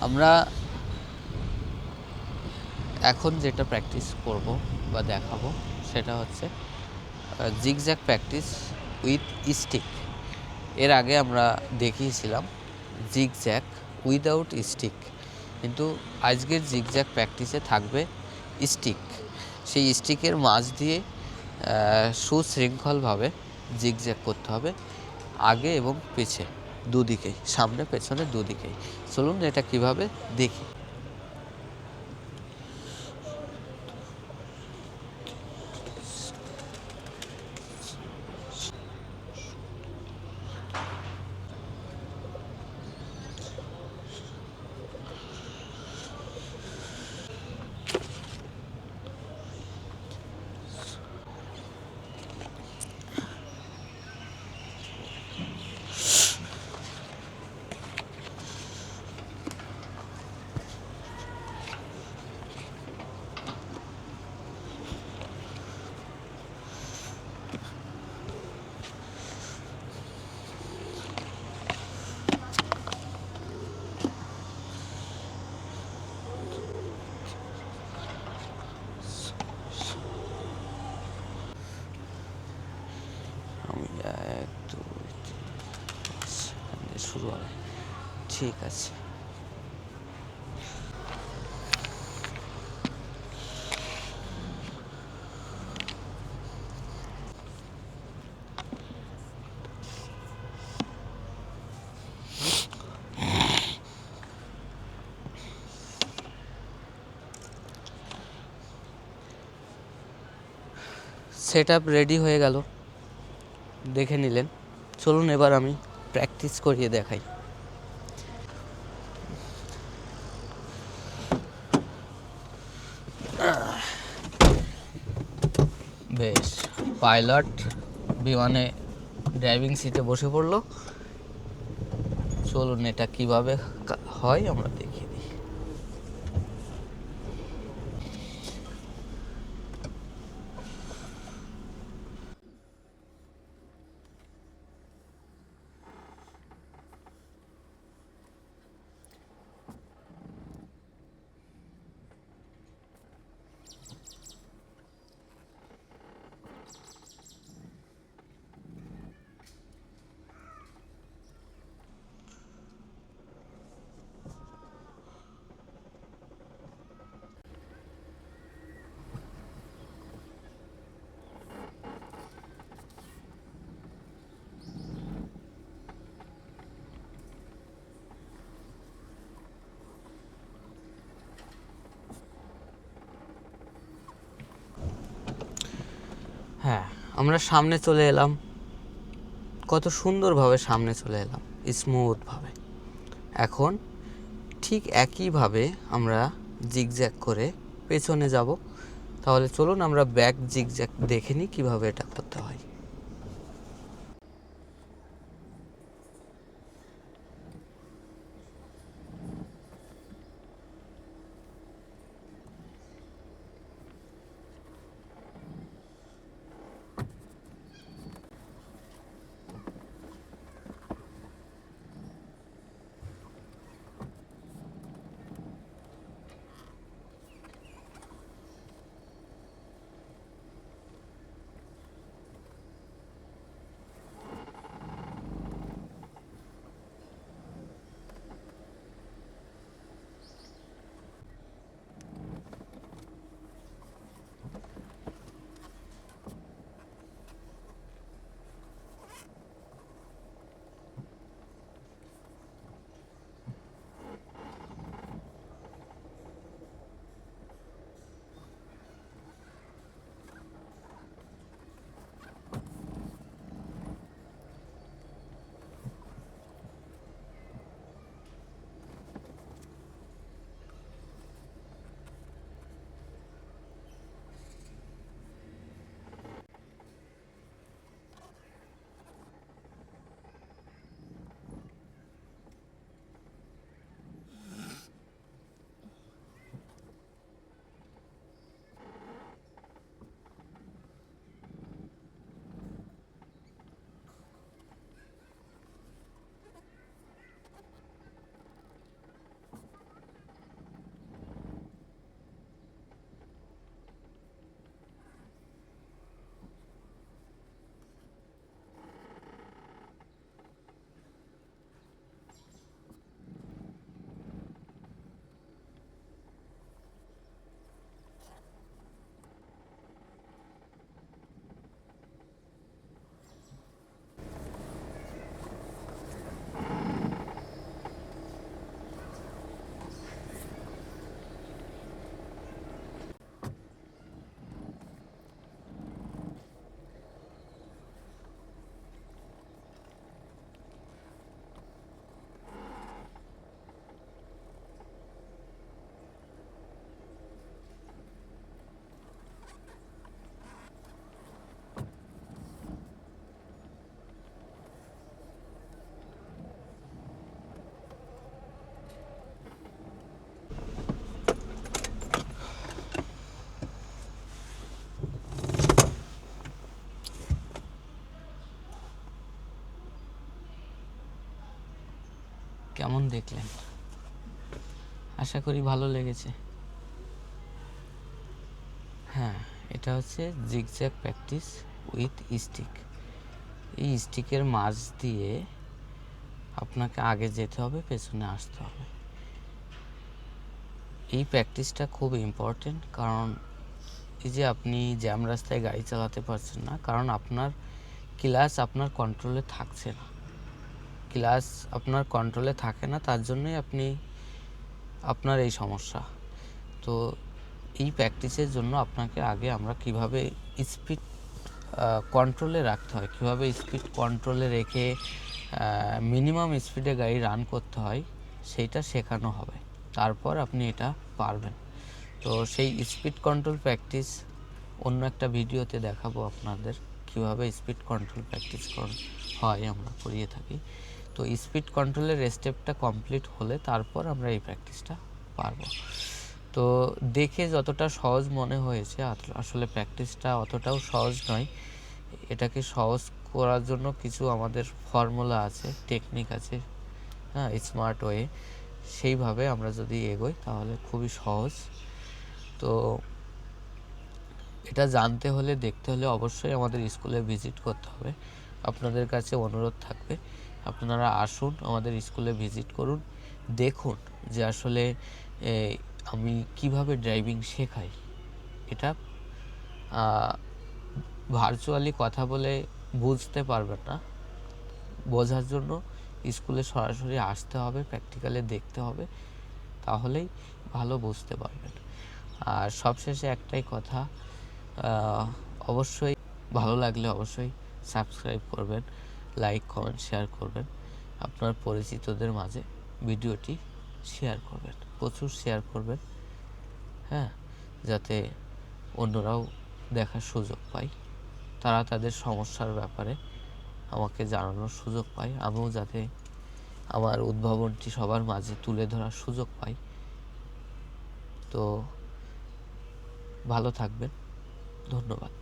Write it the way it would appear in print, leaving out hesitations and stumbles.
আমরা এখন যেটা প্র্যাকটিস করব বা দেখাবো সেটা হচ্ছে জিগজ্যাগ প্র্যাকটিস উইথ স্টিক। এর আগে আমরা দেখিয়েছিলাম জিগজ্যাগ উইদাউট স্টিক, কিন্তু আজকের জিগজ্যাগ প্র্যাকটিসে থাকবে স্টিক। সেই স্টিকের মাঝ দিয়ে সুশৃঙ্খলভাবে জিগজ্যাগ করতে হবে, আগে এবং পিছে দুদিকেই, সামনে পেছনে দুদিকেই। চলুন এটা কিভাবে দেখি। আমি 1 2 3 শুরু হবে, ঠিক আছে। সেট আপ রেডি হয়ে গেল, দেখে নিলেন। চলুন এবার আমি প্র্যাকটিস করিয়ে দেখাই। বেশ, পাইলট বিমানে ড্রাইভিং সিটে বসে পড়লো। চলুন এটা কিভাবে হয় আমরা দেখিয়ে দিই। হ্যাঁ, আমরা সামনে চলে এলাম, কত সুন্দরভাবে সামনে চলে এলাম, স্মুথভাবে। এখন ঠিক একইভাবে আমরা জিগজ্যাগ করে পেছনে যাব। তাহলে চলুন আমরা ব্যাক জিগজ্যাগ দেখে নিই কীভাবে এটা করতে হয়। কেমন দেখলেন? আশা করি ভালো লেগেছে। হ্যাঁ, এটা হচ্ছে জিগজ্যাগ প্র্যাকটিস উইথ স্টিক। এই স্টিকের মাঝ দিয়ে আপনাকে আগে যেতে হবে, পেছনে আসতে হবে। এই প্র্যাকটিসটা খুব ইম্পর্টেন্ট, কারণ এই যে আপনি জ্যাম রাস্তায় গাড়ি চালাতে পারছেন না, কারণ আপনার ক্লাচ আপনার কন্ট্রোলে থাকছে না। ক্লাচ আপনার কন্ট্রোলে থাকে না, তার জন্যই আপনার এই সমস্যা। তো এই প্র্যাকটিসের জন্য আপনাকে আগে আমরা কিভাবে স্পিড কন্ট্রোলে রাখতে হয়, কীভাবে স্পিড কন্ট্রোলে রেখে মিনিমাম স্পিডে গাড়ি রান করতে হয়, সেইটা শেখানো হবে। তারপর আপনি এটা পারবেন। তো সেই স্পিড কন্ট্রোল প্র্যাকটিস অন্য একটা ভিডিওতে দেখাবো আপনাদের, কীভাবে স্পিড কন্ট্রোল প্র্যাকটিস হয়, আমরা করিয়ে থাকি। তো স্পিড কন্ট্রোলের স্টেপটা কমপ্লিট হলে তারপর আমরা এই প্র্যাকটিসটা পারবো। তো দেখে যতটা সহজ মনে হয়েছে, আসলে প্র্যাকটিসটা অতটাও সহজ নয়। এটাকে সহজ করার জন্য কিছু আমাদের ফর্মুলা আছে, টেকনিক আছে, হ্যাঁ, স্মার্ট ওয়ে। সেইভাবে আমরা যদি এগোই তাহলে খুবই সহজ। তো এটা জানতে হলে, দেখতে হলে অবশ্যই আমাদের স্কুলে ভিজিট করতে হবে। আপনাদের কাছে অনুরোধ থাকবে, আপনারা আসুন, আমাদের স্কুলে ভিজিট করুন, দেখুন যে আসলে আমি কিভাবে ড্রাইভিং শেখাই। এটা ভার্চুয়ালি কথা বলে বুঝতে পারবেন না। বোঝার জন্য স্কুলে সরাসরি আসতে হবে, প্র্যাকটিক্যালে দেখতে হবে, তাহলেই ভালো বুঝতে পারবেন। আর সবশেষে একটাই কথা, অবশ্যই ভালো লাগলে অবশ্যই সাবস্ক্রাইব করবেন, লাইক, কমেন্ট, শেয়ার করবেন। আপনার পরিচিতদের মাঝে ভিডিওটি শেয়ার করবেন, প্রচুর শেয়ার করবেন, হ্যাঁ, যাতে অন্যরাও দেখার সুযোগ পায়, তারা তাদের সমস্যার ব্যাপারে আমাকে জানানোর সুযোগ পায়, আমিও যাতে আমার উদ্ভাবনটি সবার মাঝে তুলে ধরার সুযোগ পাই। তো ভালো থাকবেন, ধন্যবাদ।